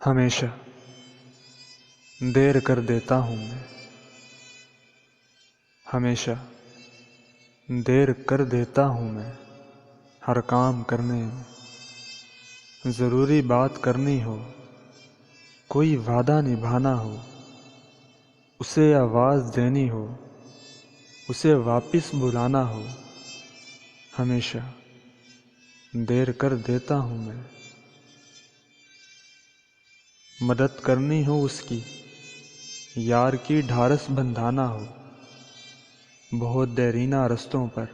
हमेशा देर कर देता हूँ मैं। हमेशा देर कर देता हूँ मैं हर काम करने में। ज़रूरी बात करनी हो, कोई वादा निभाना हो, उसे आवाज़ देनी हो, उसे वापस बुलाना हो, हमेशा देर कर देता हूँ मैं। मदद करनी हो उसकी, यार की ढारस बंधाना हो, बहुत देरीना रस्तों पर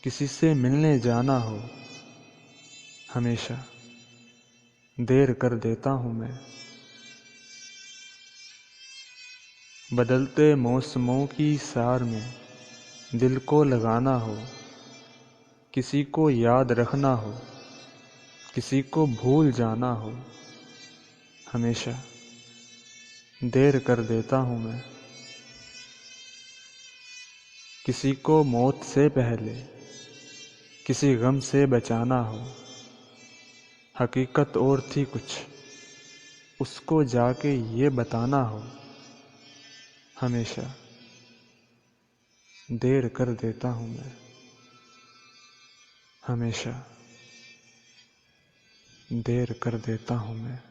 किसी से मिलने जाना हो, हमेशा देर कर देता हूँ मैं। बदलते मौसमों की सार में दिल को लगाना हो, किसी को याद रखना हो, किसी को भूल जाना हो, हमेशा देर कर देता हूँ मैं। किसी को मौत से पहले किसी गम से बचाना हो, हकीकत और थी कुछ, उसको जाके ये बताना हो, हमेशा देर कर देता हूँ मैं। हमेशा देर कर देता हूँ मैं।